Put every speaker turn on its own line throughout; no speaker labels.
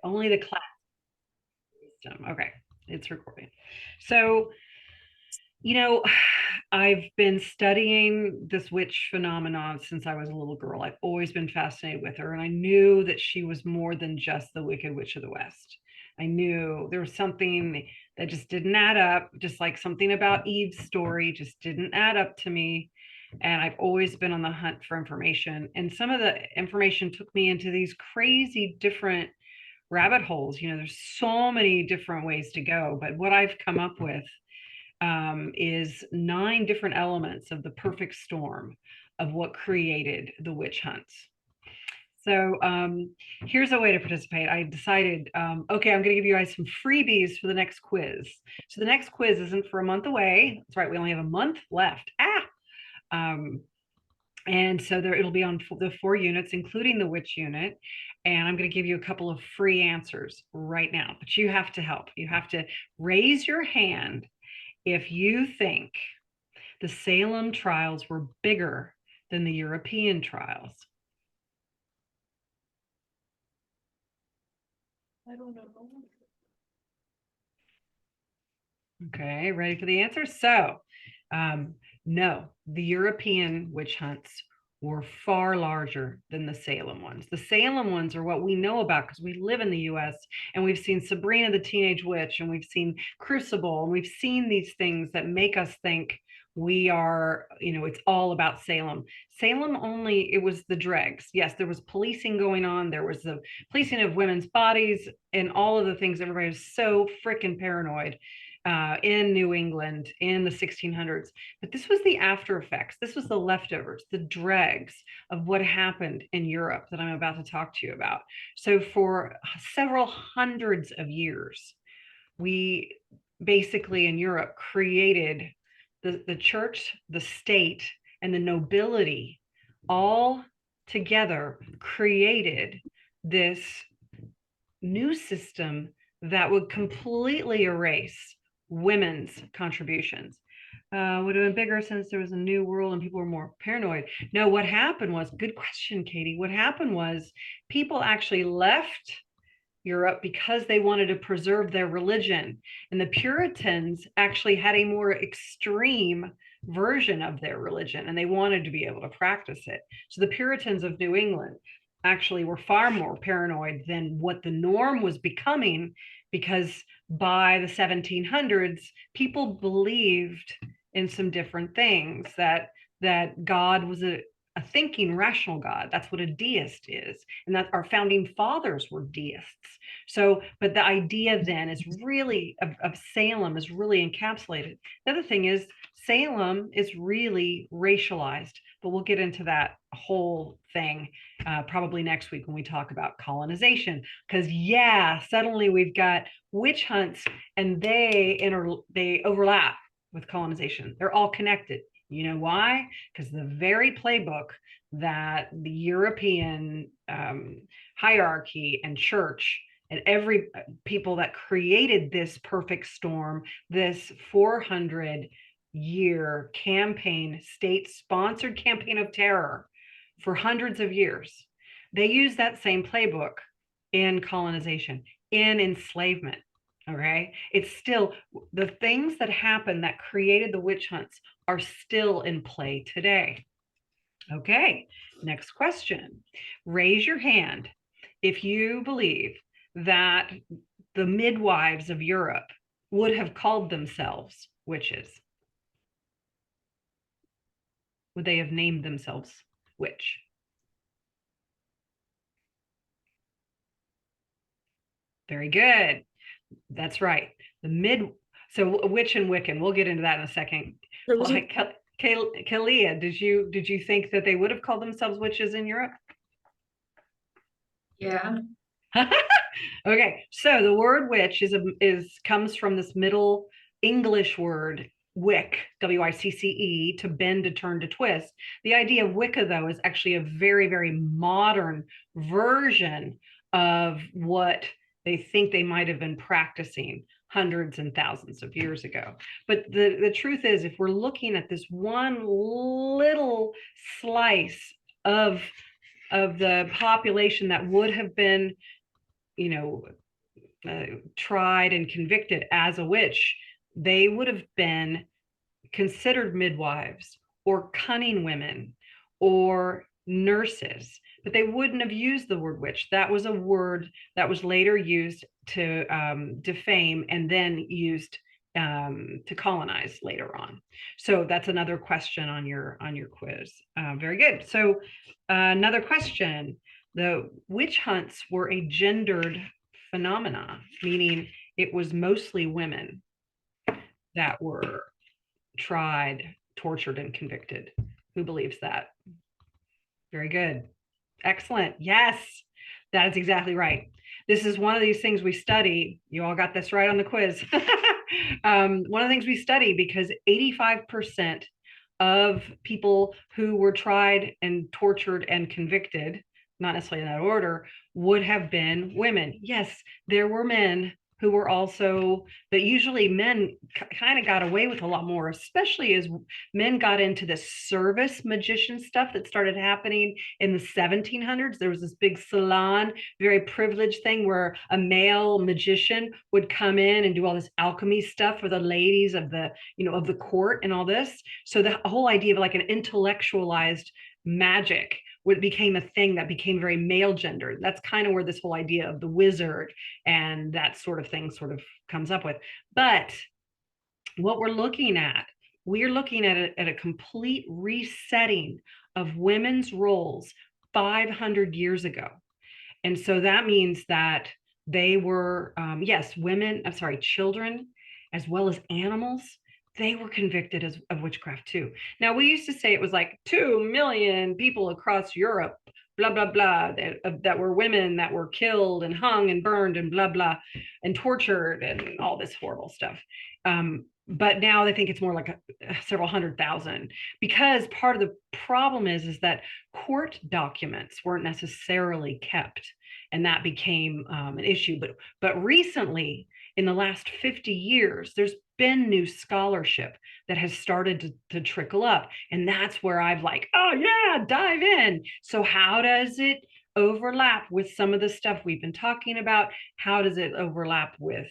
Only the class system. Okay, it's recording. So, you know, I've been studying this witch phenomenon since I was a little girl. I've always been fascinated with her, and I knew that she was more than just the Wicked Witch of the West. I knew there was something that just didn't add up, just like something about Eve's story just didn't add up to me. And I've always been on the hunt for information. And some of the information took me into these crazy different rabbit holes. There's so many different ways to go, but what I've come up with is 9 different elements of the perfect storm of what created the witch hunts. So here's a way to participate. I decided, okay, I'm going to give you guys some freebies for the next quiz. So the next quiz isn't for a month away. That's right. We only have a month left. Um, and so it'll be on the 4 units, including the witch unit. And I'm going to give you a couple of free answers right now, but you have to help. You have to raise your hand if you think the Salem trials were bigger than the European trials.
I don't know.
Okay, ready for the answer? So, no, the European witch hunts were far larger than the Salem ones. The Salem ones are what we know about because we live in the US and we've seen Sabrina the Teenage Witch and we've seen Crucible and we've seen these things that make us think we are, it's all about Salem. Salem only, it was the dregs. Yes, there was policing going on. There was the policing of women's bodies and all of the things. Everybody was so freaking paranoid in New England in the 1600s. But this was the after effects. This was the leftovers, the dregs of what happened in Europe that I'm about to talk to you about. So for several hundreds of years, we basically in Europe created the church, the state, and the nobility all together created this new system that would completely erase women's contributions. Would have been bigger since there was a new world and people were more paranoid. No, what happened was, good question, Katie. What happened was people actually left Europe because they wanted to preserve their religion. And the Puritans actually had a more extreme version of their religion and they wanted to be able to practice it. So the Puritans of New England actually were far more paranoid than what the norm was becoming, because by the 1700s people believed in some different things, that God was a thinking rational God. That's what a deist is. And that our founding fathers were deists. So, but the idea then is really of Salem is really encapsulated. The other thing is Salem is really racialized, but we'll get into that whole thing probably next week when we talk about colonization. Because yeah, suddenly we've got witch hunts and they overlap with colonization. They're all connected. You know why? Because the very playbook that the European hierarchy and church and every people that created this perfect storm, this 400-year campaign, state-sponsored campaign of terror for hundreds of years, they use that same playbook in colonization, in enslavement. Okay, it's still the things that happened that created the witch hunts are still in play today. Okay, next question. Raise your hand if you believe that the midwives of Europe would have called themselves witches. Would they have named themselves witch? Very good. That's right. So witch and Wiccan. We'll get into that in a second. Kalia, did you think that they would have called themselves witches in Europe?
Yeah.
Okay, so the word witch is comes from this Middle English word wick, W-I-C-C-E, to bend, to turn, to twist. The idea of Wicca, though, is actually a very, very modern version of what they think they might have been practicing hundreds and thousands of years ago. But the truth is, if we're looking at this one little slice of the population that would have been you know, tried and convicted as a witch, they would have been considered midwives or cunning women or nurses, but they wouldn't have used the word witch. That was a word that was later used to defame and then used to colonize later on. So that's another question on your quiz. Very good. So another question: the witch hunts were a gendered phenomena, meaning it was mostly women that were tried, tortured, and convicted. Who believes that? Very good. Excellent. Yes, that is exactly right. This is one of these things we study. You all got this right on the quiz. One of the things we study because 85% of people who were tried and tortured and convicted, not necessarily in that order, would have been women. Yes, there were men who were also, but usually men kind of got away with a lot more, especially as men got into this service magician stuff that started happening in the 1700s. There was this big salon, very privileged thing where a male magician would come in and do all this alchemy stuff for the ladies of the, of the court and all this. So the whole idea of like an intellectualized magic became a thing that became very male gendered. That's kind of where this whole idea of the wizard and that sort of thing sort of comes up with. But what we're looking at a complete resetting of women's roles 500 years ago. And so that means that they were, yes, children, as well as animals, they were convicted of witchcraft too. Now, we used to say it was like 2 million people across Europe, blah, blah, blah, that were women that were killed and hung and burned and blah, blah, and tortured and all this horrible stuff. But now they think it's more like several 100,000, because part of the problem is that court documents weren't necessarily kept, and that became an issue. But recently, in the last 50 years, there's been new scholarship that has started to trickle up, and that's where I've like, oh yeah, dive in. So how does it overlap with some of the stuff we've been talking about? How does it overlap with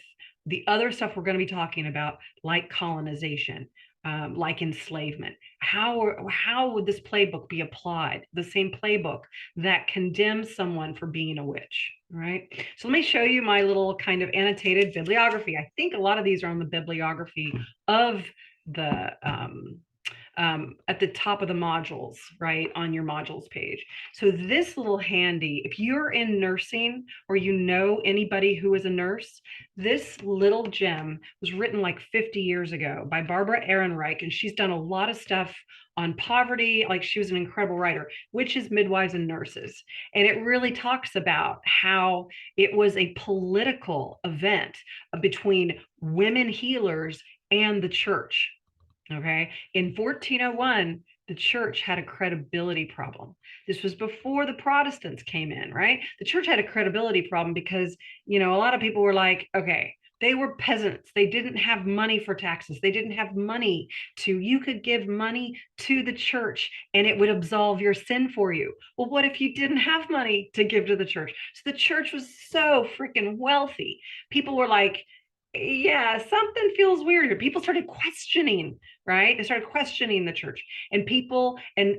the other stuff we're going to be talking about, like colonization, like enslavement? How would this playbook be applied? The same playbook that condemns someone for being a witch, right? So let me show you my little kind of annotated bibliography. I think a lot of these are on the bibliography of the at the top of the modules, right, on your modules page. So this little handy, if you're in nursing or you know anybody who is a nurse, this little gem was written like 50 years ago by Barbara Ehrenreich, and she's done a lot of stuff on poverty. Like, she was an incredible writer, Witches, Midwives, and Nurses. And it really talks about how it was a political event between women healers and the church. Okay. In 1401, the church had a credibility problem. This was before the Protestants came in, right? The church had a credibility problem because, a lot of people were like, okay, they were peasants. They didn't have money for taxes. They didn't have money you could give money to the church and it would absolve your sin for you. Well, what if you didn't have money to give to the church? So the church was so freaking wealthy. People were like, yeah, something feels weird here. People started questioning, right? They started questioning the church, and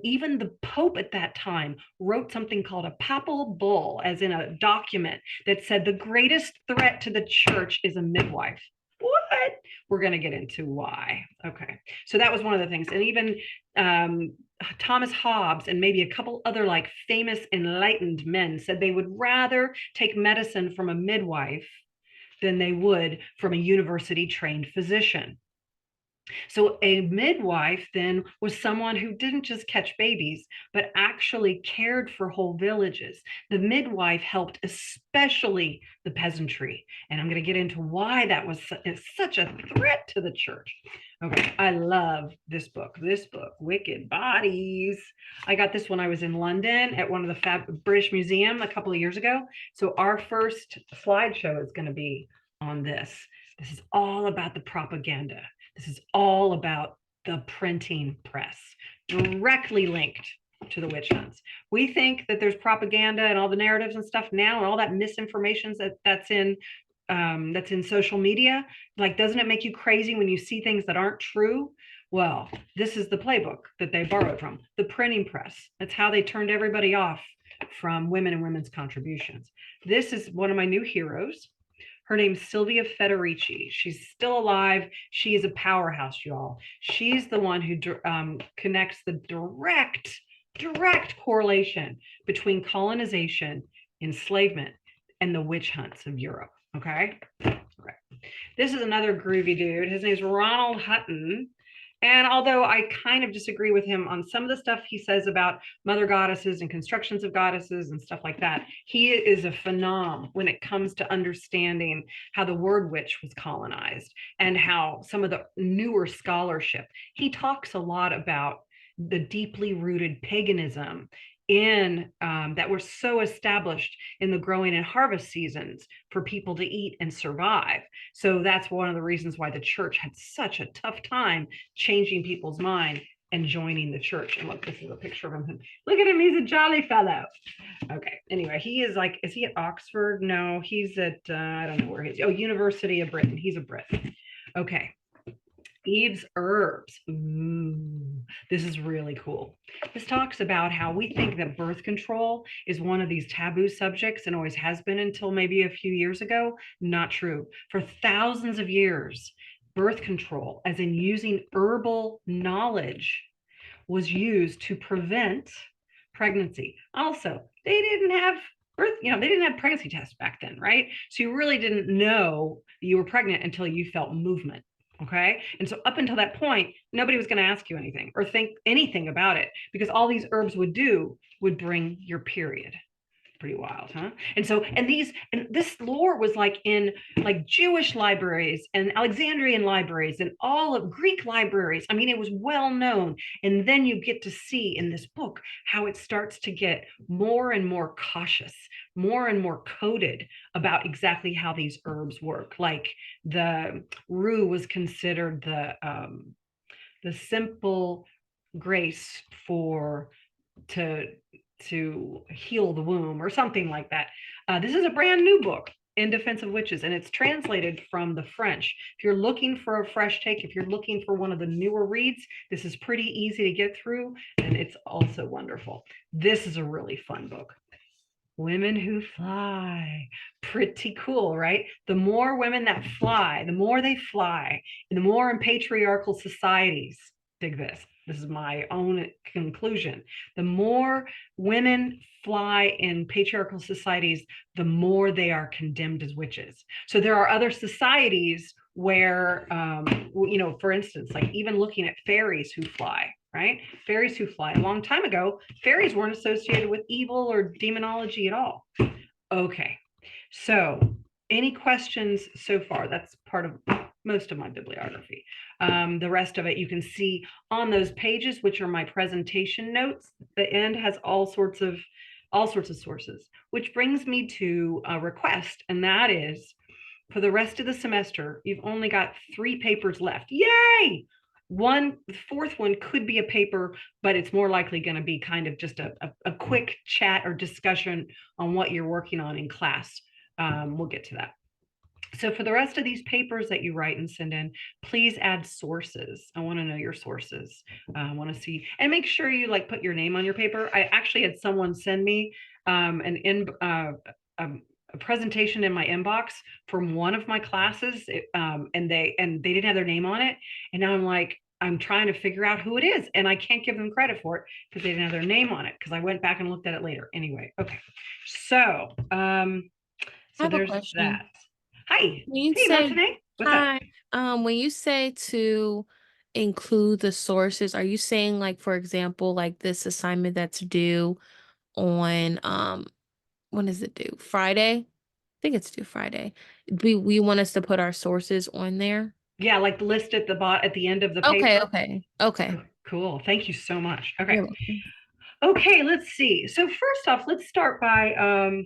even the Pope at that time wrote something called a papal bull, as in a document that said the greatest threat to the church is a midwife. What? We're going to get into why. Okay. So that was one of the things. And even Thomas Hobbes and maybe a couple other like famous enlightened men said they would rather take medicine from a midwife than they would from a university trained physician. So a midwife then was someone who didn't just catch babies, but actually cared for whole villages. The midwife helped especially the peasantry. And I'm going to get into why that was such a threat to the church. Okay, I love this book, Wicked Bodies. I got this when I was in London at one of the British Museum a couple of years ago. So our first slideshow is going to be on this. This is all about the propaganda. This is all about the printing press, directly linked. to the witch hunts. We think that there's propaganda and all the narratives and stuff now, and all that misinformation that's in social media. Like, doesn't it make you crazy when you see things that aren't true? Well, this is the playbook that they borrowed from the printing press. That's how they turned everybody off from women and women's contributions. This is one of my new heroes. Her name's Sylvia Federici. She's still alive. She is a powerhouse, y'all. She's the one who connects the direct correlation between colonization, enslavement, and the witch hunts of Europe. Okay. This is another groovy dude. His name's Ronald Hutton. And although I kind of disagree with him on some of the stuff he says about mother goddesses and constructions of goddesses and stuff like that, he is a phenom when it comes to understanding how the word witch was colonized and how some of the newer scholarship. He talks a lot about the deeply rooted paganism in that were so established in the growing and harvest seasons for people to eat and survive. So that's one of the reasons why the church had such a tough time changing people's mind and joining the church. And look, this is a picture of him. Look at him, he's a jolly fellow. Okay, anyway, he is like, is he at Oxford? No, he's at I don't know where he is. Oh, University of Britain. He's a Brit. Okay. Eve's herbs. Ooh, this is really cool. This talks about how we think that birth control is one of these taboo subjects and always has been until maybe a few years ago. Not true. For thousands of years, birth control, as in using herbal knowledge, was used to prevent pregnancy. Also, they didn't have birth, they didn't have pregnancy tests back then, right? So you really didn't know you were pregnant until you felt movement. Okay. And so up until that point, nobody was going to ask you anything or think anything about it, because all these herbs would bring your period. Pretty wild, huh? And so, and this lore was like in like Jewish libraries and Alexandrian libraries and all of Greek libraries. I mean, it was well known. And then you get to see in this book how it starts to get more and more cautious, more and more coded about exactly how these herbs work. Like the rue was considered the simple grace to heal the womb or something like that. This is a brand new book in defense of witches, and it's translated from the French. If you're looking for a fresh take, if you're looking for one of the newer reads, this is pretty easy to get through, and it's also wonderful. This is a really fun book. Women Who Fly. Pretty cool, right? The more women that fly, the more they fly, and the more in patriarchal societies. Dig this. This is my own conclusion. The more women fly in patriarchal societies, the more they are condemned as witches. So there are other societies where, for instance, like even looking at fairies who fly, right? Fairies who fly. A long time ago, fairies weren't associated with evil or demonology at all. Okay, so any questions so far? That's part of most of my bibliography. The rest of it you can see on those pages, which are my presentation notes. The end has all sorts of sources, which brings me to a request, and that is for the rest of the semester, you've only got 3 papers left. Yay! The fourth one could be a paper, but it's more likely going to be kind of just a quick chat or discussion on what you're working on in class. We'll get to that. So for the rest of these papers that you write and send in, please add sources. I want to know your sources. I want to see, and make sure you like put your name on your paper. I actually had someone send me a presentation in my inbox from one of my classes, and they didn't have their name on it. And now I'm trying to figure out who it is, and I can't give them credit for it because they didn't have their name on it, because I went back and looked at it later. Anyway, okay. So there's that. Hi.
When you
Hey,
say
what's
hi,
up?
when you say to include the sources, are you saying like, for example, like this assignment that's due on when is it due? Friday? I think it's due Friday. We want us to put our sources on there?
Yeah, like list at the end of the
Okay,
paper.
okay, okay.
Cool. Thank you so much. Okay.
You're welcome.
Okay, let's see. So first off, let's start by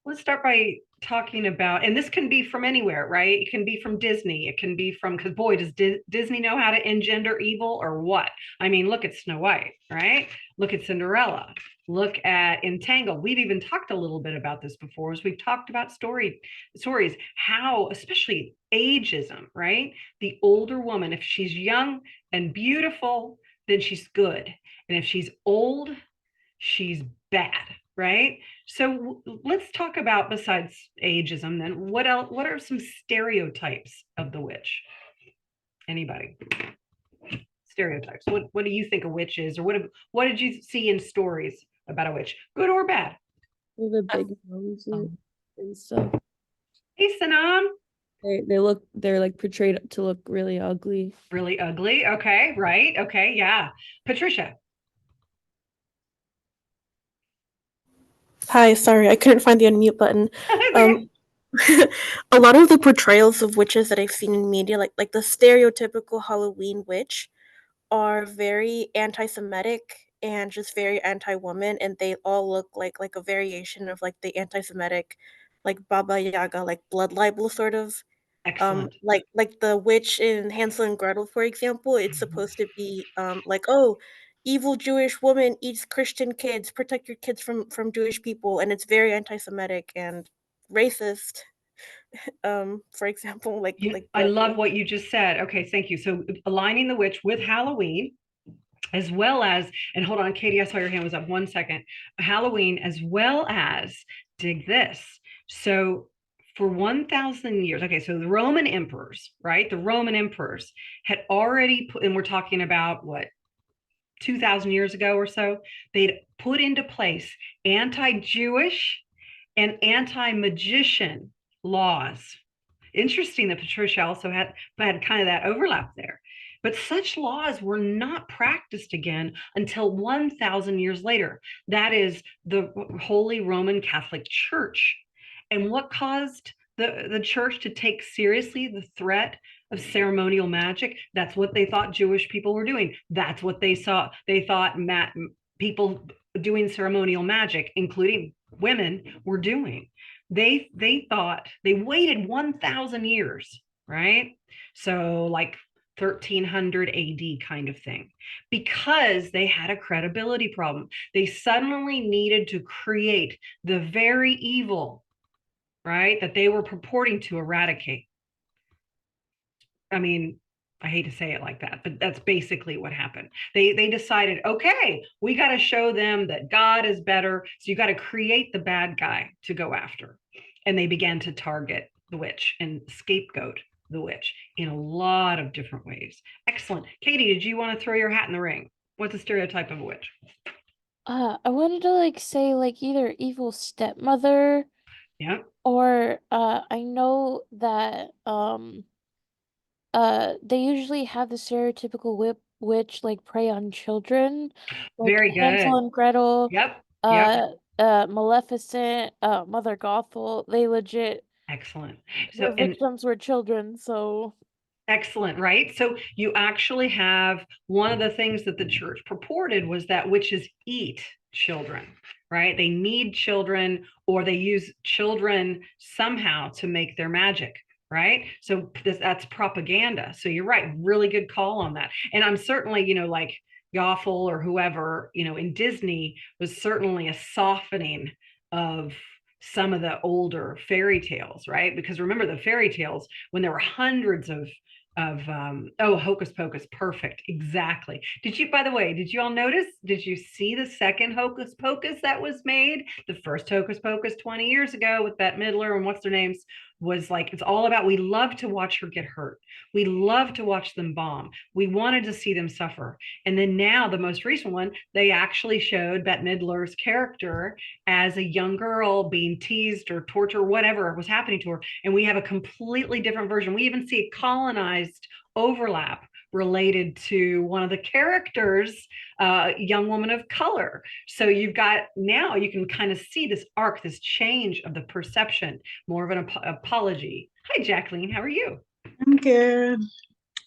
let's start by talking about, and this can be from anywhere, right? It can be from Disney. It can be from, because boy, does Disney know how to engender evil or what? I mean, look at Snow White, right? Look at Cinderella. Look at Entangled. We've even talked a little bit about this before, as we've talked about stories, how, especially ageism, right? The older woman, if she's young and beautiful, then she's good. And if she's old, she's bad, right? So let's talk about, besides ageism, then what else? What are some stereotypes of the witch? Anybody? Stereotypes. What do you think a witch is, or what did you see in stories about a witch, good or bad?
With the big noses and stuff.
Hey, Sanam.
They're like portrayed to look really ugly.
Really ugly. Okay, right. Okay, yeah. Patricia.
Hi, sorry, I couldn't find the unmute button. Um, a lot of the portrayals of witches that I've seen in media, like the stereotypical Halloween witch, are very anti-Semitic and just very anti-woman, and they all look like a variation of like the anti-Semitic, like Baba Yaga, like blood libel sort of.
Excellent.
Like the witch in Hansel and Gretel, for example, it's supposed to be like, oh, evil Jewish woman eats Christian kids, protect your kids from Jewish people, and it's very anti-Semitic and racist. For example, like
I
the
love what you just said. Okay, thank you. So aligning the witch with Halloween, as well as, and hold on, Katie, I saw your hand was up 1 second. Halloween, as well as, dig this. So for 1,000 years, okay, so the Roman emperors, right? The Roman emperors had already put, and we're talking about what, 2,000 years ago or so, they'd put into place anti-Jewish and anti-magician laws. Interesting that Patricia also had kind of that overlap there. But such laws were not practiced again until 1,000 years later. That is the Holy Roman Catholic Church. And what caused the church to take seriously the threat of ceremonial magic? That's what they thought Jewish people were doing. That's what they saw. They thought people doing ceremonial magic, including women, were doing. They thought, they waited 1,000 years, right? So like 1300 AD kind of thing, because they had a credibility problem. They suddenly needed to create the very evil, right, that they were purporting to eradicate. I mean, I hate to say it like that, but that's basically what happened. They decided, okay, we got to show them that God is better. So you got to create the bad guy to go after. And they began to target the witch and scapegoat the witch in a lot of different ways. Excellent. Katie, did you want to throw your hat in the ring? What's a stereotype of a witch?
I wanted to like say like either evil stepmother
Yeah,
or I know that they usually have the stereotypical witch like prey on children, like
very
Hansel
good.
and Gretel,
Yep, yep.
uh Maleficent, Mother Gothel. They legit,
Excellent. So,
their
and
victims were children, so
excellent, right? So you actually have, one of the things that the church purported was that witches eat children, right? They need children, or they use children somehow to make their magic, right? So that's propaganda. So you're right, really good call on that. And I'm certainly, like Yoffel or whoever, in Disney was certainly a softening of some of the older fairy tales, right? Because remember the fairy tales, when there were hundreds of Hocus Pocus, perfect, exactly. By the way, did you all notice, did you see the second Hocus Pocus that was made? The first Hocus Pocus 20 years ago with Bette Midler and what's their names, was like, it's all about, we love to watch her get hurt, we love to watch them bomb, we wanted to see them suffer. And then now the most recent one, they actually showed Bette Midler's character as a young girl being teased or tortured, whatever was happening to her, and we have a completely different version. We even see a colonized overlap related to one of the characters, young woman of color. So you've got, now you can kind of see this arc, this change of the perception, more of an apology. Hi, Jacqueline, how are you?
I'm good.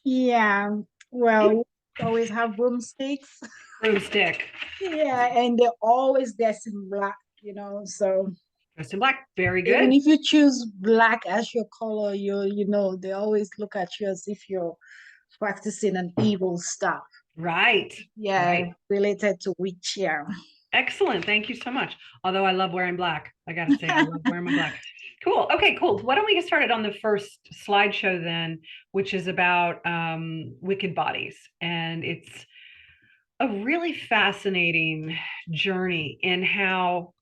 Yeah. Well, we always have broomsticks.
Broomstick.
Yeah, and they're always dressed in black, so
Dressed in black. Very
Even
good.
if you choose black as your color, you know, they always look at you as if you're practicing an evil stuff.
Right.
Yeah,
Right.
related to witch, yeah.
Excellent. Thank you so much. Although I love wearing black. I gotta say, I love wearing my black. Cool. Okay, cool. Why don't we get started on the first slideshow then, which is about wicked bodies. And it's a really fascinating journey in how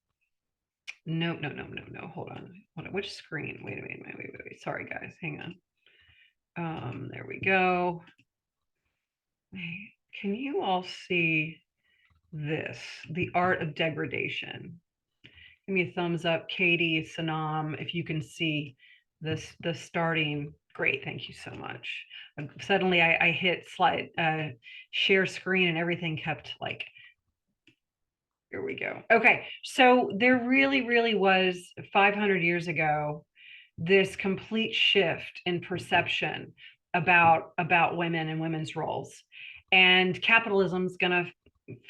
no, no, no, no, no. Hold on. Hold on. Which screen? Wait. Sorry, guys. Hang on. There we go. Can you all see this? The art of degradation. Give me a thumbs up, Katie, Sanam, if you can see this, the starting. Great, thank you so much. Suddenly I hit share screen and everything kept like, here we go. Okay, so there really was 500 years ago, this complete shift in perception about women and women's roles. And capitalism's gonna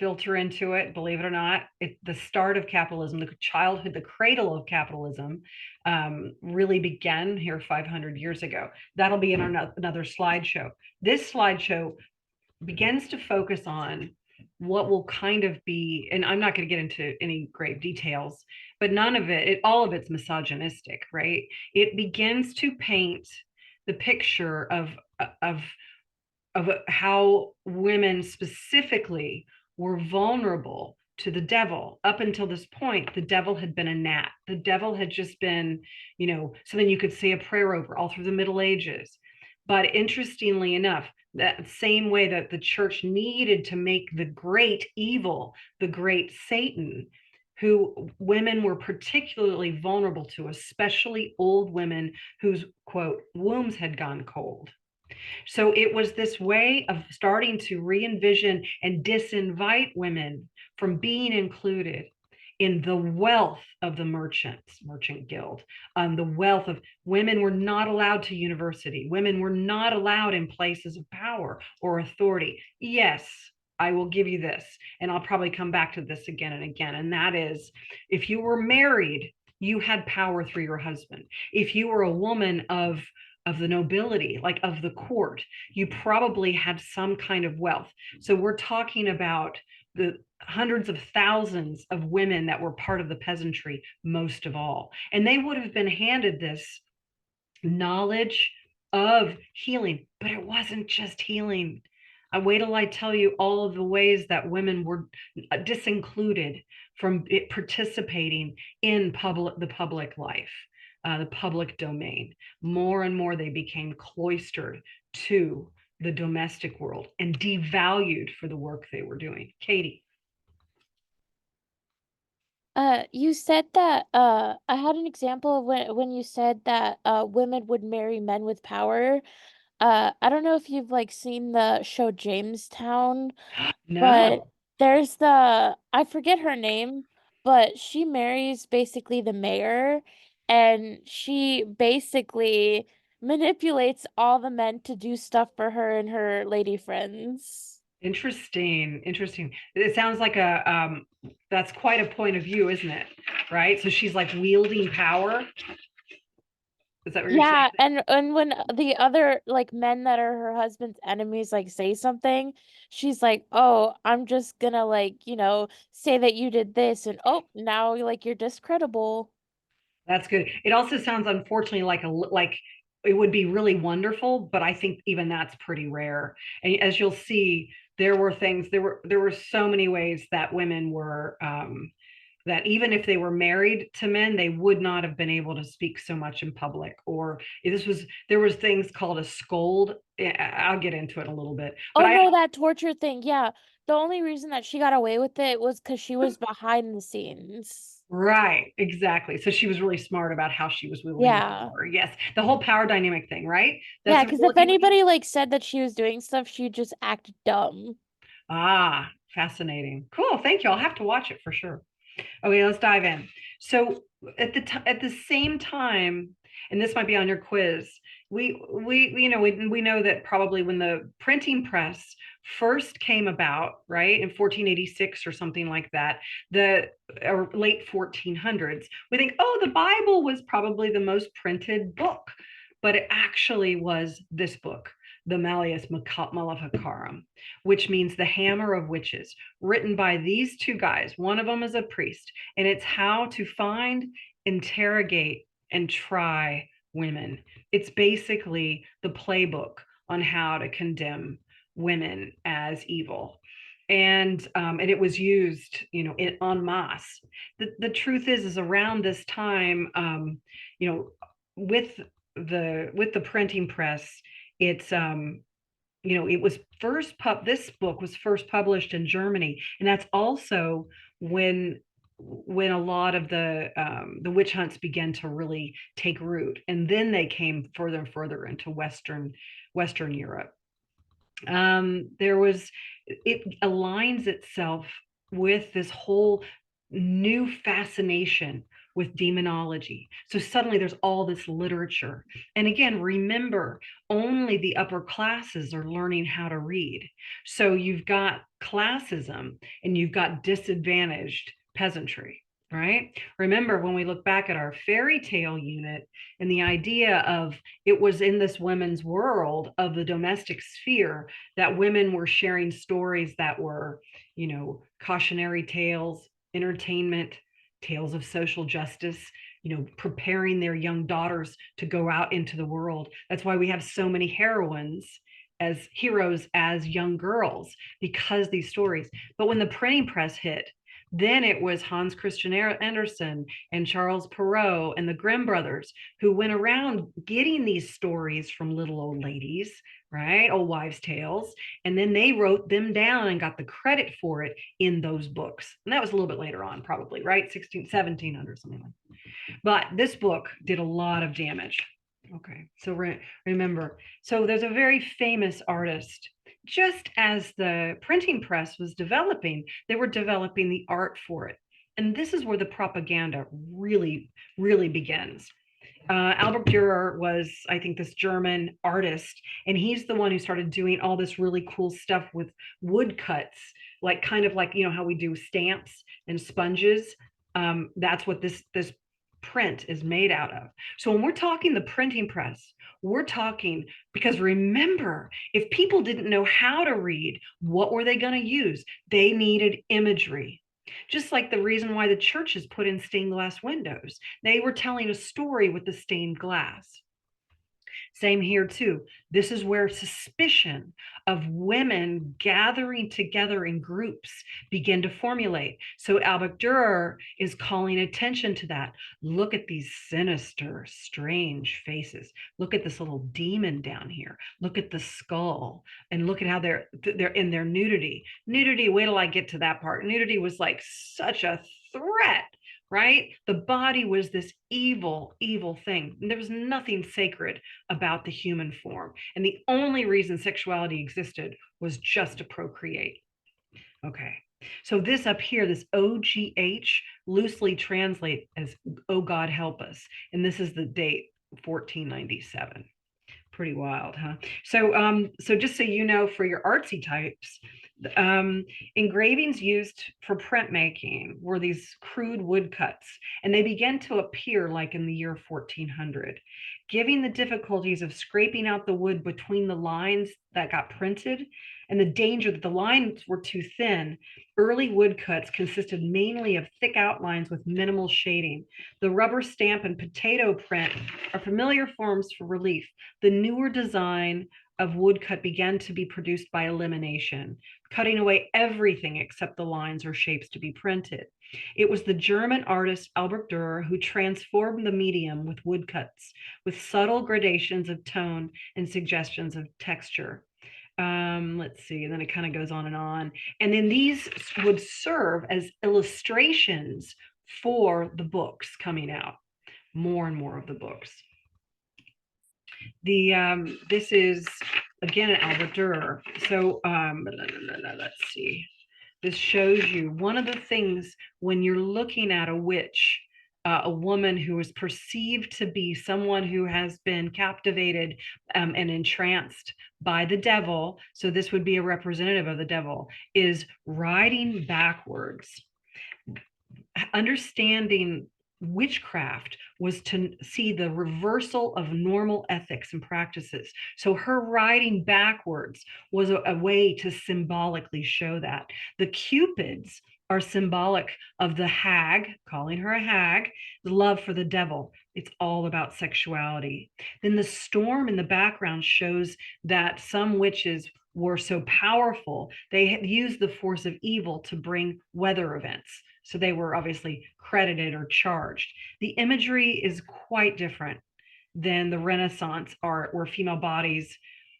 filter into it, believe it or not. The start of capitalism, the childhood, the cradle of capitalism really began here 500 years ago. That'll be in another slideshow. This slideshow begins to focus on what will kind of be, and I'm not going to get into any great details, but none of it, all of it's misogynistic, right? It begins to paint the picture of how women specifically were vulnerable to the devil. Up until this point, the devil had been a gnat. The devil had just been, something you could say a prayer over all through the Middle Ages. But interestingly enough, that same way that the church needed to make the great evil, the great Satan, who women were particularly vulnerable to, especially old women whose, quote, wombs had gone cold. So it was this way of starting to re-envision and disinvite women from being included in the wealth of the merchant guild. The wealth of women were not allowed to university. Women were not allowed in places of power or authority. Yes, I will give you this, and I'll probably come back to this again and again. And that is, if you were married, you had power through your husband. If you were a woman of the nobility, like of the court, you probably had some kind of wealth. So we're talking about the hundreds of thousands of women that were part of the peasantry, most of all. And they would have been handed this knowledge of healing, but it wasn't just healing. I wait till I tell you all of the ways that women were disincluded from participating in the public life. The public domain. More and more they became cloistered to the domestic world and devalued for the work they were doing. Katie.
You said that I had an example of when you said that women would marry men with power. I don't know if you've like seen the show Jamestown, but
No.
there's I forget her name, but she marries basically the mayor, and she basically manipulates all the men to do stuff for her and her lady friends.
Interesting. It sounds like that's quite a point of view, isn't it? Right? So she's like wielding power. Is that what you're saying?
Yeah, and when the other like men that are her husband's enemies like say something, she's like, "Oh, I'm just gonna like, say that you did this and oh, now like you're discreditable."
That's good. It also sounds unfortunately like it would be really wonderful, but I think even that's pretty rare. And as you'll see, there were so many ways that women were that even if they were married to men, they would not have been able to speak so much in public. Or there was things called a scold. I'll get into it in a little bit. But
Oh no, that torture thing. Yeah. The only reason that she got away with it was because she was behind the scenes.
Right, exactly. So she was really smart about how she was wielding the
Yeah.
power. Yes, the whole power dynamic thing, right?
Yeah,
That's what
because
we're
if
looking at?
anybody like said that she was doing stuff, she'd just act dumb.
Ah, fascinating. Cool. Thank you. I'll have to watch it for sure. Okay, let's dive in. So at the same time, and this might be on your quiz, we know that probably when the printing press first came about, right, in 1486 or something like that, the late 1400s, we think, oh, the Bible was probably the most printed book, but it actually was this book, the Malleus Maleficarum, which means the hammer of witches, written by these two guys. One of them is a priest, and it's how to find, interrogate, and try women. It's basically the playbook on how to condemn women as evil. And it was used, en masse. The truth is around this time, with the printing press, it's it was this book was first published in Germany, and that's also when a lot of the witch hunts began to really take root, and then they came further and further into Western Europe. It aligns itself with this whole new fascination with demonology. So suddenly there's all this literature. And again, remember, only the upper classes are learning how to read. So you've got classism and you've got disadvantaged peasantry, right? Remember, when we look back at our fairy tale unit and the idea of it was in this women's world of the domestic sphere that women were sharing stories that were, cautionary tales, entertainment, tales of social justice, preparing their young daughters to go out into the world. That's why we have so many heroines as heroes as young girls, because these stories. But when the printing press hit, then it was Hans Christian Andersen and Charles Perrault and the Grimm brothers who went around getting these stories from little old ladies, right? Old wives' tales. And then they wrote them down and got the credit for it in those books. And that was a little bit later on, probably, right? 1700, something like that. But this book did a lot of damage. Okay, so remember, so there's a very famous artist. Just as the printing press was developing, they were developing the art for it. And this is where the propaganda really, really begins. Albert Dürer was, I think, this German artist, and he's the one who started doing all this really cool stuff with woodcuts, like kind of like, how we do stamps and sponges. That's what this print is made out of. So when we're talking the printing press, we're talking, because remember, if people didn't know how to read, what were they going to use? They needed imagery. Just like the reason why the churches put in stained glass windows. They were telling a story with the stained glass. Same here too. This is where suspicion of women gathering together in groups begin to formulate. So Albert Dürer is calling attention to that. Look at these sinister, strange faces. Look at this little demon down here. Look at the skull, and look at how they're in their nudity. Nudity, wait till I get to that part. Nudity was like such a threat, right? The body was this evil, evil thing. And there was nothing sacred about the human form. And the only reason sexuality existed was just to procreate. Okay. So this up here, this OGH, loosely translate as "Oh God help us." And this is the date, 1497. Pretty wild, huh? So just so you know, for your artsy types, engravings used for printmaking were these crude woodcuts, and they began to appear like in the year 1400, giving the difficulties of scraping out the wood between the lines that got printed and the danger that the lines were too thin. Early woodcuts consisted mainly of thick outlines with minimal shading. The rubber stamp and potato print are familiar forms for relief. The newer design of woodcut began to be produced by elimination, cutting away everything except the lines or shapes to be printed. It was the German artist Albert Dürer who transformed the medium with woodcuts, with subtle gradations of tone and suggestions of texture. Let's see, and then it kind of goes on. And then these would serve as illustrations for the books coming out, more and more of the books. This is again Albert Dürer. So let's see. This shows you one of the things when you're looking at a witch a woman who is perceived to be someone who has been captivated and entranced by the devil. So this would be a representative of the devil, is riding backwards. Understanding witchcraft was to see the reversal of normal ethics and practices. So her riding backwards was a way to symbolically show that. The Cupids are symbolic of the hag, calling her a hag, the love for the devil. It's all about sexuality. Then the storm in the background shows that some witches were so powerful, they used the force of evil to bring weather events. So they were obviously credited or charged. The imagery is quite different than the Renaissance art, where female bodies,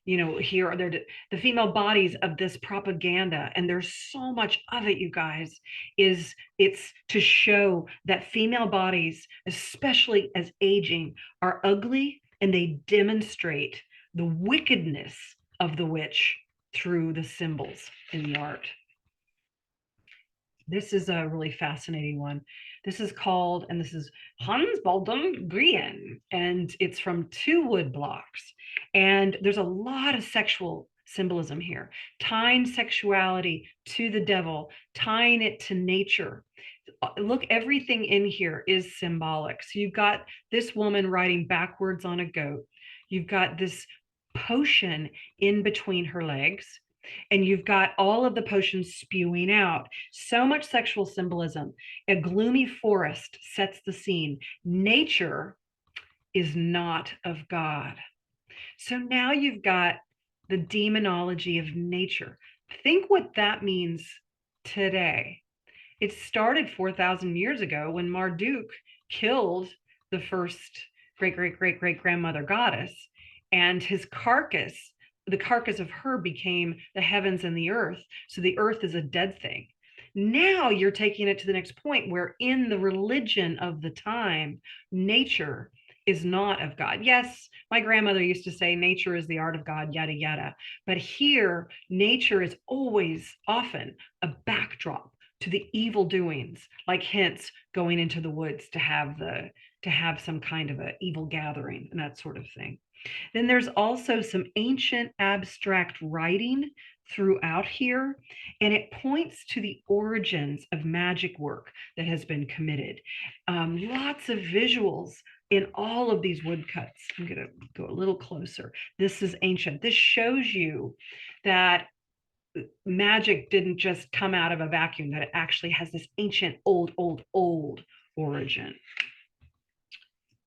here are the female bodies of this propaganda, and there's so much of it, you guys, it's to show that female bodies, especially as aging, are ugly, and they demonstrate the wickedness of the witch through the symbols in the art. This is a really fascinating one. This is called, and this is Hans Baldung Grien, and it's from 2 wood blocks. And there's a lot of sexual symbolism here, tying sexuality to the devil, tying it to nature. Look, everything in here is symbolic. So you've got this woman riding backwards on a goat. You've got this potion in between her legs, and you've got all of the potions spewing out. So much sexual symbolism. A gloomy forest sets the scene. Nature is not of God. So now you've got the demonology of nature. Think what that means today. It started 4,000 years ago when Marduk killed the first great-great-great-great-grandmother goddess, and his carcass, the carcass of her, became the heavens and the earth. So the earth is a dead thing. Now you're taking it to the next point, where in the religion of the time, nature is not of God. Yes, my grandmother used to say nature is the art of God, yada, yada. But here, nature is always often a backdrop to the evil doings, like hence going into the woods to have some kind of an evil gathering and that sort of thing. Then there's also some ancient abstract writing throughout here, and it points to the origins of magic work that has been committed. Lots of visuals in all of these woodcuts. I'm going to go a little closer. This is ancient. This shows you that magic didn't just come out of a vacuum, that it actually has this ancient, old origin.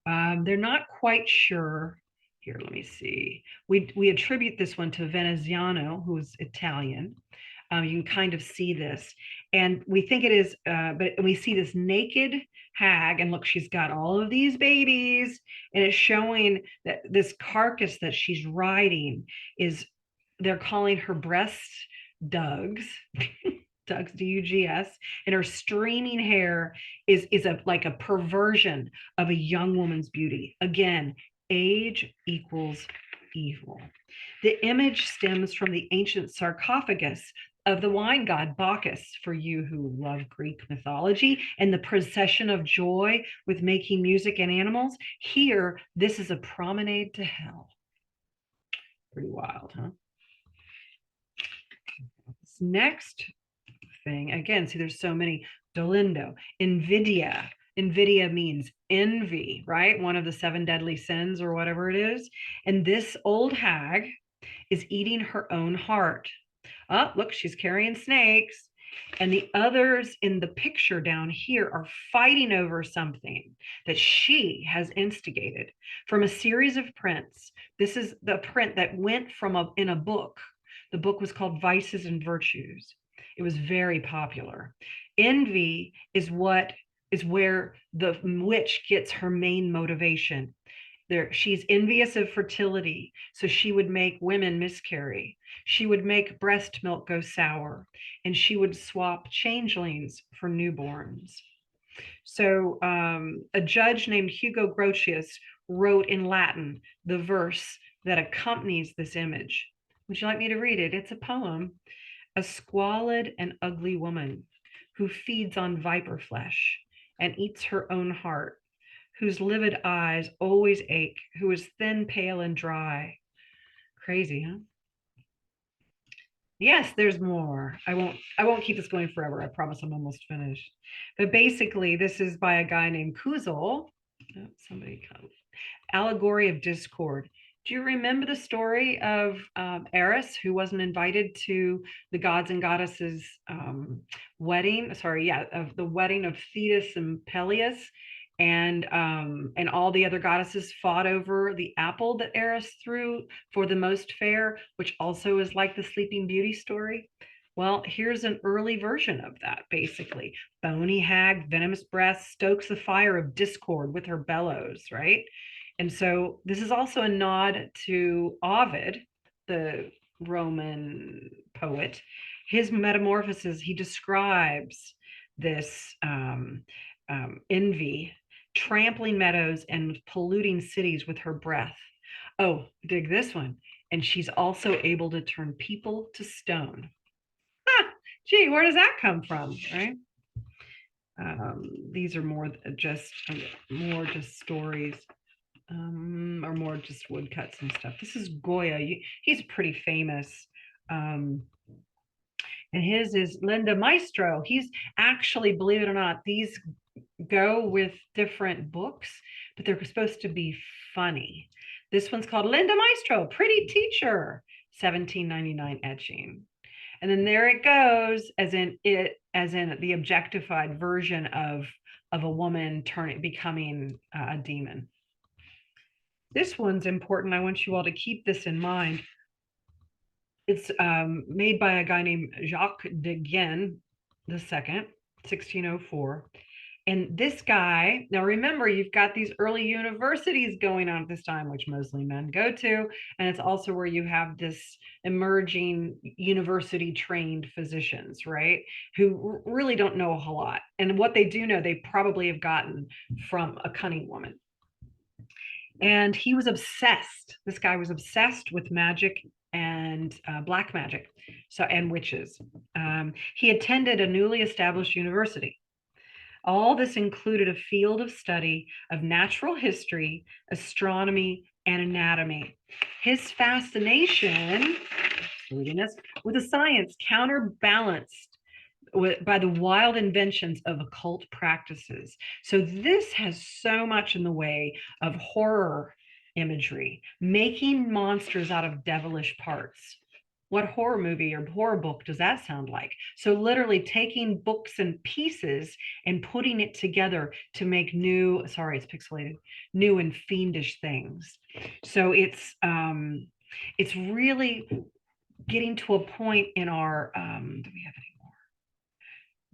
They're not quite sure. Here, let me see. We attribute this one to Veneziano, who's Italian. You can kind of see this, and we think it is, but we see this naked hag, and look, she's got all of these babies, and it's showing that this carcass that she's riding is, they're calling her breast dugs. Dugs, D-U-G-S, and her streaming hair is like a perversion of a young woman's beauty. Again, age equals evil. The image stems from the ancient sarcophagus of the wine god Bacchus, for you who love Greek mythology, and the procession of joy with making music and animals. Here, this is a promenade to hell. Pretty wild, huh? This next thing, again, see, there's so many. Dolindo, Invidia. Invidia means envy, right? One of the 7 deadly sins or whatever it is. And this old hag is eating her own heart. Oh, look, she's carrying snakes. And the others in the picture down here are fighting over something that she has instigated from a series of prints. This is the print that went from in a book. The book was called Vices and Virtues. It was very popular. Envy is where the witch gets her main motivation. She's envious of fertility, so she would make women miscarry. She would make breast milk go sour, and she would swap changelings for newborns. So a judge named Hugo Grotius wrote in Latin the verse that accompanies this image. Would you like me to read it? It's a poem. A squalid and ugly woman who feeds on viper flesh and eats her own heart, whose livid eyes always ache, who is thin, pale, and dry. Crazy, huh? Yes, there's more. I won't keep this going forever. I promise I'm almost finished. But basically, this is by a guy named Kuzel. Oh, somebody come. Allegory of Discord. Do you remember the story of Eris, who wasn't invited to the gods and goddesses wedding? Sorry, yeah, of the wedding of Thetis and Peleus, and all the other goddesses fought over the apple that Eris threw for the most fair, which also is like the Sleeping Beauty story. Well, here's an early version of that, basically. Bony hag, venomous breath, stokes the fire of discord with her bellows, right? And so this is also a nod to Ovid, the Roman poet. His Metamorphoses, he describes this envy, trampling meadows and polluting cities with her breath. Oh, dig this one. And she's also able to turn people to stone. Gee, where does that come from, right? These are more just stories, or more just woodcuts and stuff. This is Goya. He's pretty famous. And his is Linda Maestro. He's actually, believe it or not, these go with different books, but they're supposed to be funny. This one's called Linda Maestro, Pretty Teacher, 1799 etching. And then there it goes, as in the objectified version of a woman becoming a demon. This one's important. I want you all to keep this in mind. It's made by a guy named Jacques Deguenne II, 1604. And this guy, now remember, you've got these early universities going on at this time, which mostly men go to. And it's also where you have this emerging university trained physicians, right? Who really don't know a whole lot. And what they do know, they probably have gotten from a cunning woman. And he was obsessed. This guy was obsessed with magic and black magic, and witches. He attended a newly established university. All this included a field of study of natural history, astronomy, and anatomy. His fascination with the science counterbalanced by the wild inventions of occult practices. So this has so much in the way of horror imagery, making monsters out of devilish parts. What horror movie or horror book does that sound like? So literally taking books and pieces and putting it together to make new, sorry, it's pixelated, new and fiendish things. So it's really getting to a point in our, do we have any more?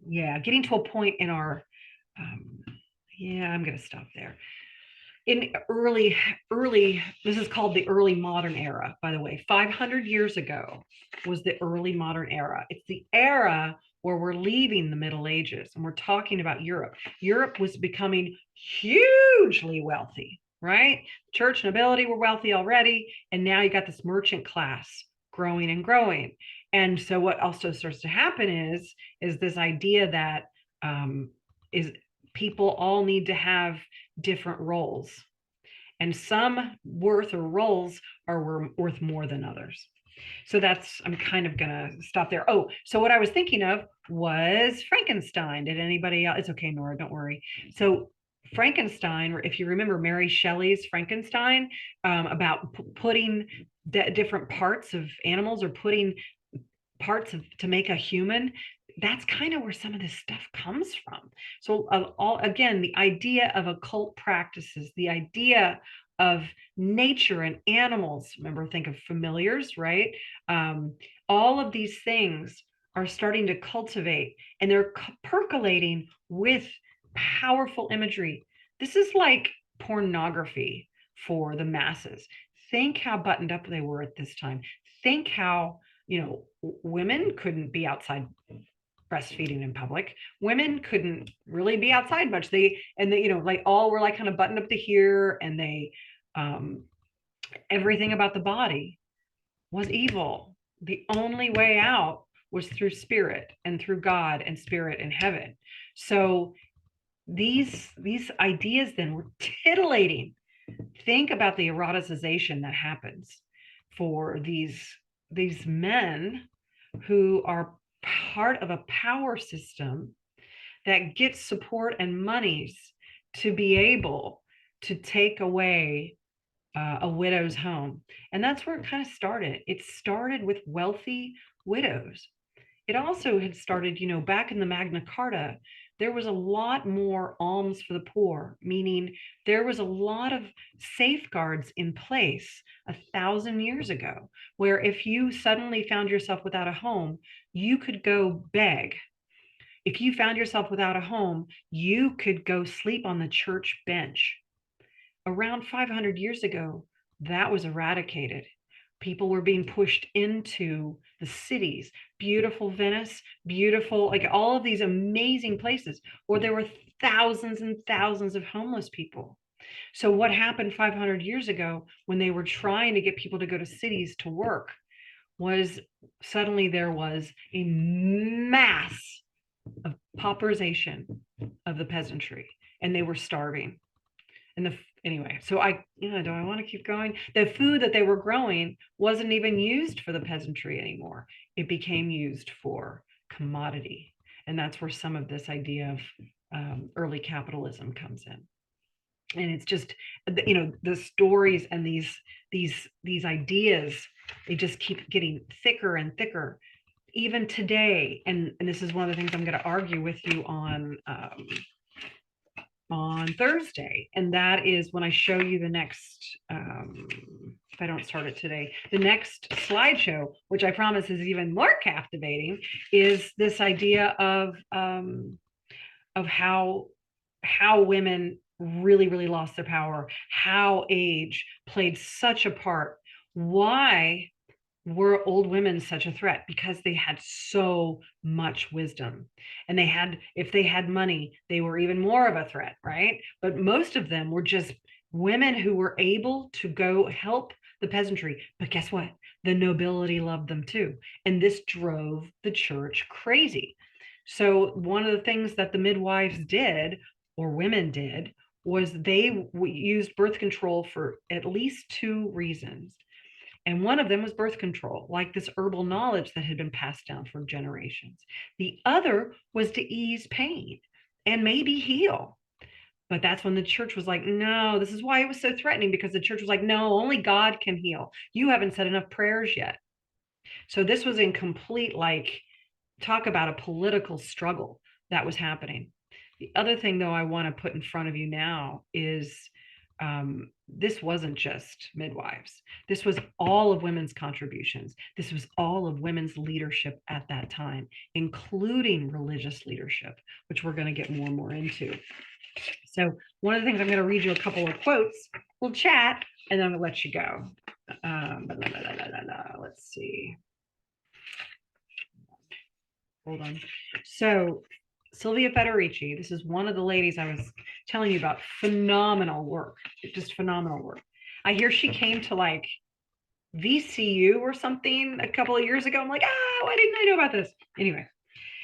Yeah, getting to a point in our, yeah, I'm going to stop there. In early, this is called the early modern era, by the way. 500 years ago was the early modern era. It's the era where we're leaving the Middle Ages and we're talking about Europe. Europe was becoming hugely wealthy, right? Church nobility were wealthy already. And now you got this merchant class growing and growing. And so what also starts to happen is this idea that is people all need to have different roles, and some roles are worth more than others. So I'm kind of gonna stop there. Oh, so what I was thinking of was Frankenstein. Did anybody else? It's okay, Nora, don't worry. So Frankenstein, or if you remember Mary Shelley's Frankenstein, about putting different parts of animals, or putting parts to make a human. That's kind of where some of this stuff comes from. So again, the idea of occult practices, the idea of nature and animals, remember, think of familiars, right? All of these things are starting to cultivate, and they're percolating with powerful imagery. This is like pornography for the masses. Think how buttoned up they were at this time. Think how, women couldn't be outside breastfeeding in public. Women couldn't really be outside much. They all were like kind of buttoned up to here, and they everything about the body was evil. The only way out was through spirit, and through God and spirit and heaven. So these ideas then were titillating. Think about the eroticization that happens for these men who are part of a power system that gets support and monies to be able to take away a widow's home. And that's where it kind of started. It started with wealthy widows. It also had started, back in the Magna Carta, there was a lot more alms for the poor, meaning there was a lot of safeguards in place 1,000 years ago, where if you suddenly found yourself without a home, you could go beg. If you found yourself without a home, you could go sleep on the church bench. Around 500 years ago, that was eradicated. People were being pushed into the cities, beautiful Venice, beautiful, like all of these amazing places where there were thousands and thousands of homeless people. So what happened 500 years ago when they were trying to get people to go to cities to work was suddenly there was a mass of pauperization of the peasantry, and they were starving. And anyway, so do I want to keep going? The food that they were growing wasn't even used for the peasantry anymore. It became used for commodity. And that's where some of this idea of early capitalism comes in. And it's just, the stories and these ideas, they just keep getting thicker and thicker. Even today, and this is one of the things I'm going to argue with you on Thursday, and that is when I show you the next, if I don't start it today, the next slideshow, which I promise is even more captivating, is this idea of how women really, really lost their power, how age played such a part. Why were old women such a threat? Because they had so much wisdom, and if they had money, they were even more of a threat, right? But most of them were just women who were able to go help the peasantry. But guess what? The nobility loved them too. And this drove the church crazy. So one of the things that the midwives did, or women did, was they used birth control for at least 2 reasons. And one of them was birth control, like this herbal knowledge that had been passed down for generations. The other was to ease pain and maybe heal. But that's when the church was like, no, this is why it was so threatening, because the church was like, no, only God can heal. You haven't said enough prayers yet. So this was in complete, talk about a political struggle that was happening. The other thing, though, I want to put in front of you now is this wasn't just midwives. This was all of women's contributions. This was all of women's leadership at that time, including religious leadership, which we're going to get more and more into. So one of the things, I'm going to read you a couple of quotes. We'll chat, and then I'm going to let you go. Let's see. Hold on. So Silvia Federici, this is one of the ladies I was telling you about. Phenomenal work, just phenomenal work. I hear she came to VCU or something a couple of years ago. I'm like, why didn't I know about this? Anyway,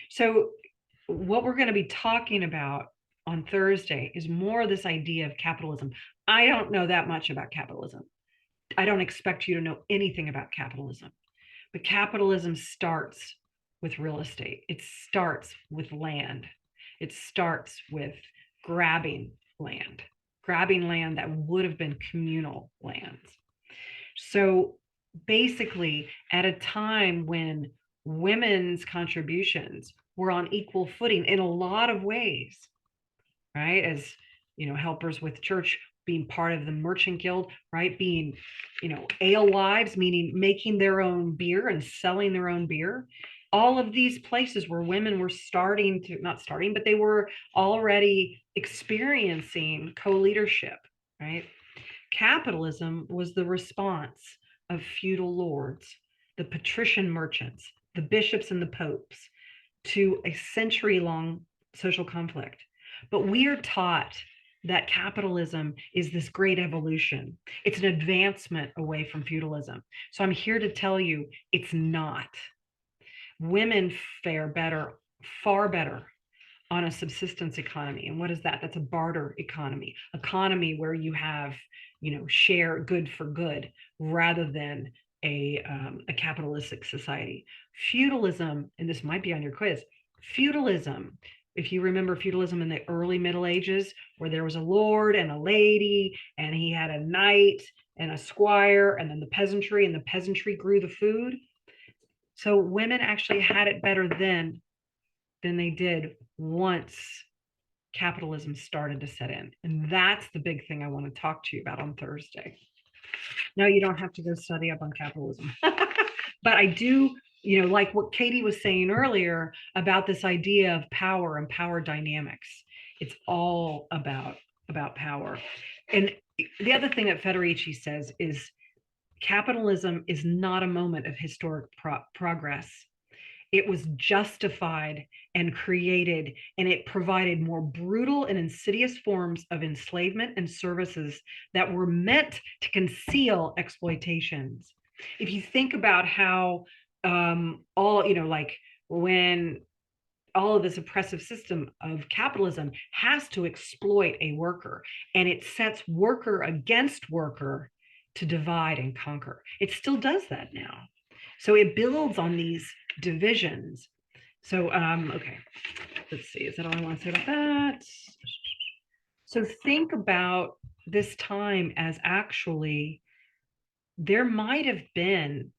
so what we're going to be talking about on Thursday is more of this idea of capitalism. I don't know that much about capitalism. I don't expect you to know anything about capitalism, but capitalism starts with real estate. It starts with land. It starts with grabbing land that would have been communal lands. So basically, at a time when women's contributions were on equal footing in a lot of ways, right? As, helpers with church, being part of the merchant guild, right? Being, alewives, meaning making their own beer and selling their own beer. All of these places where women were but they were already experiencing co-leadership, right? Capitalism was the response of feudal lords, the patrician merchants, the bishops and the popes, to a century-long social conflict. But we are taught that capitalism is this great evolution. It's an advancement away from feudalism. So I'm here to tell you it's not. Women fare better, far better, on a subsistence economy. And what is that? That's a barter economy where you have, share good for good rather than a capitalistic society. Feudalism, and this might be on your quiz, feudalism, if you remember feudalism in the early Middle Ages, where there was a lord and a lady, and he had a knight and a squire, and then the peasantry, and the peasantry grew the food. So women actually had it better then than they did once capitalism started to set in. And that's the big thing I want to talk to you about on Thursday. No, you don't have to go study up on capitalism. But I do, like what Katie was saying earlier about this idea of power and power dynamics. It's all about power. And the other thing that Federici says is capitalism is not a moment of historic progress. It was justified and created, and it provided more brutal and insidious forms of enslavement and services that were meant to conceal exploitations. If you think about how like when all of this oppressive system of capitalism has to exploit a worker, and it sets worker against worker to divide and conquer. It still does that now. So it builds on these divisions. So, okay, let's see. Is that all I want to say about that? So think about this time as actually, there might have been,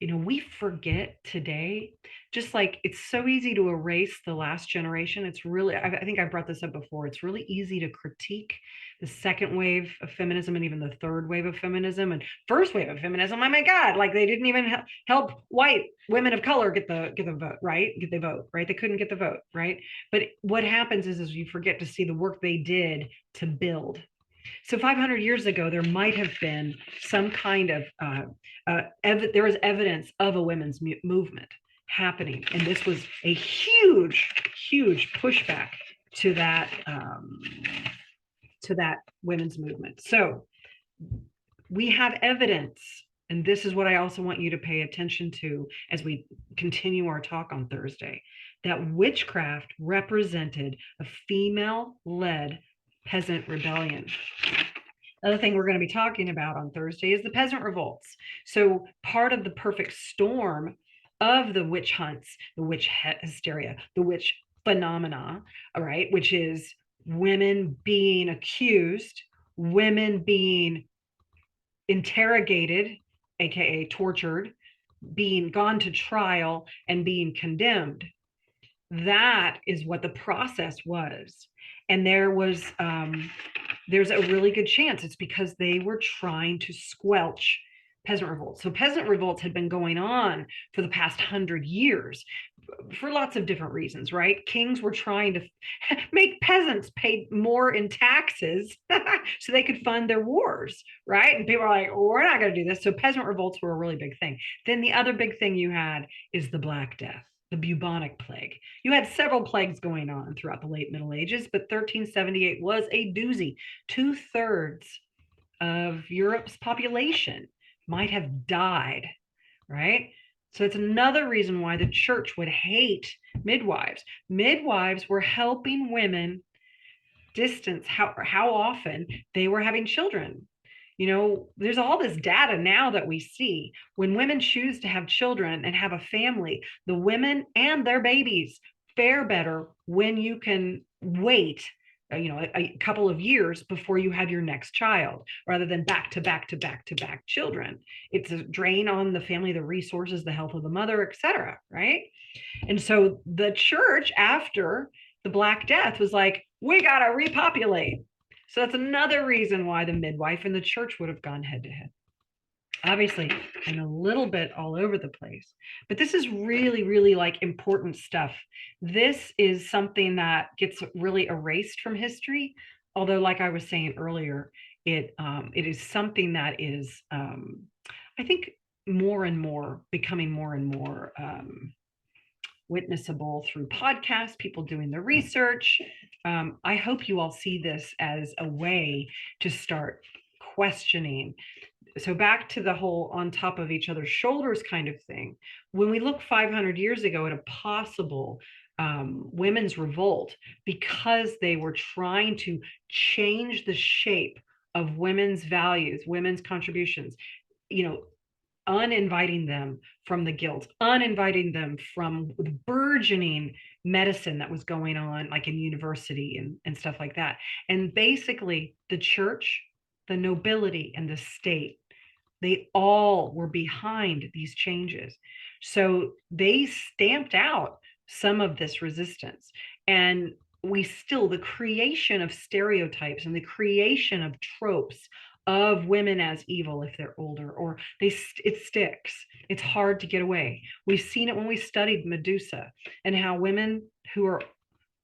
we forget today, just like it's so easy to erase the last generation. It's really, I think I brought this up before. It's really easy to critique the second wave of feminism and even the third wave of feminism and first wave of feminism. Oh my God, like they didn't even help white women of color get the vote, right? Get the vote, right? They couldn't get the vote, right? But what happens is you forget to see the work they did to build. So 500 years ago, there might have been some kind of, there was evidence of a women's movement happening. And this was a huge, huge pushback to that women's movement. So we have evidence, and this is what I also want you to pay attention to as we continue our talk on Thursday, that witchcraft represented a female-led peasant rebellion. Other thing we're going to be talking about on Thursday is the peasant revolts. So part of the perfect storm of the witch hunts, the witch hysteria, the witch phenomena, all right, which is women being accused, women being interrogated, aka tortured, being gone to trial and being condemned. That is what the process was. And there's a really good chance it's because they were trying to squelch peasant revolts. So peasant revolts had been going on for the past 100 years for lots of different reasons, right? Kings were trying to make peasants pay more in taxes so they could fund their wars, right? And people are like, oh, we're not going to do this. So peasant revolts were a really big thing. Then the other big thing you had is the Black Death, the bubonic plague. You had several plagues going on throughout the late Middle Ages, but 1378 was a doozy. 2/3 of Europe's population might have died, right? So it's another reason why the church would hate midwives. Midwives were helping women distance how often they were having children. There's all this data now that we see. When women choose to have children and have a family, the women and their babies fare better when you can wait a couple of years before you have your next child, rather than back to back to back to back children. It's a drain on the family, the resources, the health of the mother, etc. Right? And so the church, after the Black Death, was like, we got to repopulate. So that's another reason why the midwife and the church would have gone head to head. Obviously, I'm a little bit all over the place, but this is really, really like important stuff. This is something that gets really erased from history. Although, like I was saying earlier, it is something that is, I think, more and more becoming more and more witnessable through podcasts, people doing the research. I hope you all see this as a way to start questioning. So back to the whole on top of each other's shoulders kind of thing. When we look 500 years ago at a possible women's revolt because they were trying to change the shape of women's values, women's contributions, uninviting them from the guilt, uninviting them from the burgeoning medicine that was going on, like in university and stuff like that. And basically, the church, the nobility, and the state, they all were behind these changes. So they stamped out some of this resistance. And the creation of stereotypes and the creation of tropes of women as evil if they're older, or it sticks. It's hard to get away. We've seen it when we studied Medusa and how women who are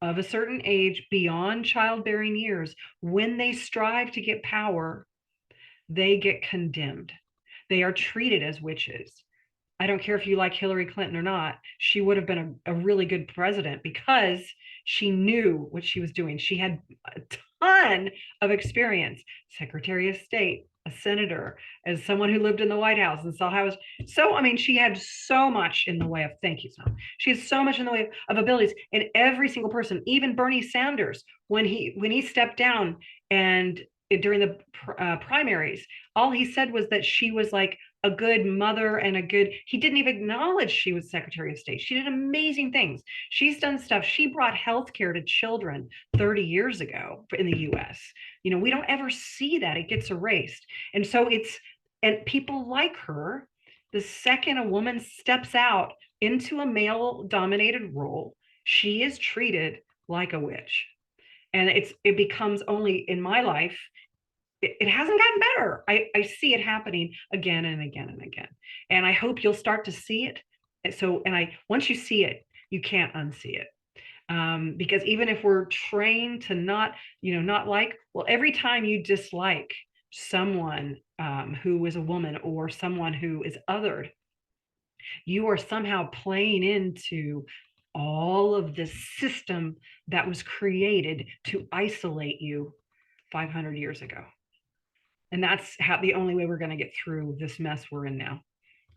of a certain age beyond childbearing years, when they strive to get power, they get condemned. They are treated as witches. I don't care if you like Hillary Clinton or not, she would have been a really good president because she knew what she was doing. She had a ton of experience, Secretary of State, a senator, as someone who lived in the White House and saw how it was. So, I mean, she had so much in the way of, thank you, Sam. She has so much in the way of abilities. And every single person, even Bernie Sanders, when he stepped down and during the primaries, all he said was that she was like a good mother and he didn't even acknowledge she was Secretary of State. She did amazing things. She's done stuff. She brought healthcare to children 30 years ago in the US. We don't ever see that. It gets erased. And so and people like her, the second a woman steps out into a male dominated role, she is treated like a witch. And it becomes only in my life, it hasn't gotten better. I see it happening again and again and again. And I hope you'll start to see it. Once you see it, you can't unsee it. Because even if we're trained to not like, well, every time you dislike someone who is a woman or someone who is othered, you are somehow playing into all of this system that was created to isolate you 500 years ago. And that's the only way we're going to get through this mess we're in now,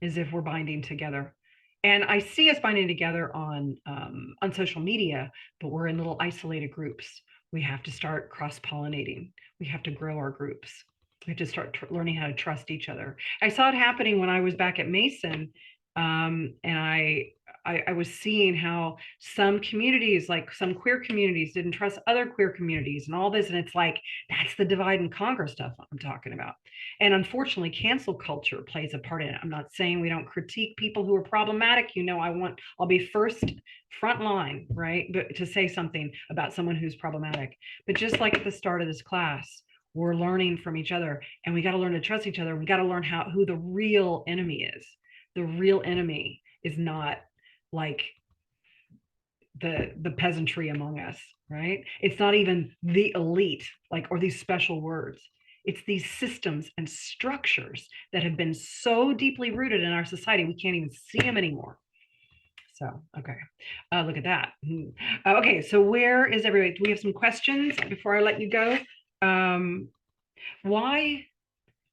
is if we're binding together. And I see us binding together on social media, but we're in little isolated groups. We have to start cross-pollinating. We have to grow our groups. We have to start learning how to trust each other. I saw it happening when I was back at Mason, and I was seeing how some communities, like some queer communities, didn't trust other queer communities and all this. And it's like, that's the divide and conquer stuff I'm talking about. And unfortunately, cancel culture plays a part in it. I'm not saying we don't critique people who are problematic. I'll be first front line, right? But to say something about someone who's problematic. But just like at the start of this class, we're learning from each other, and we got to learn to trust each other. We got to learn who the real enemy is. The real enemy is not like the peasantry among us, right? It's not even the elite, or these special words. It's these systems and structures that have been so deeply rooted in our society, we can't even see them anymore. So, okay, look at that. Okay, so where is everybody? Do we have some questions before I let you go?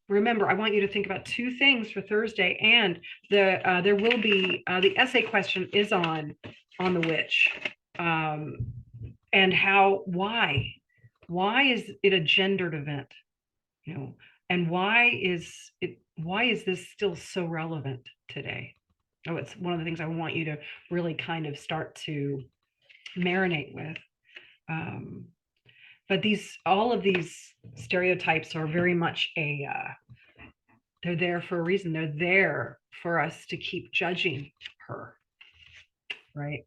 Remember, I want you to think about two things for Thursday, and there will be the essay question is on the witch, and why is it a gendered event, and why is this still so relevant today? Oh, it's one of the things I want you to really kind of start to marinate with. But all of these stereotypes are very much they're there for a reason. They're there for us to keep judging her, right?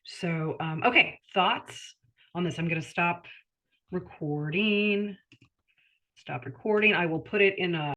So, okay, thoughts on this? I'm going to stop recording. I will put it in a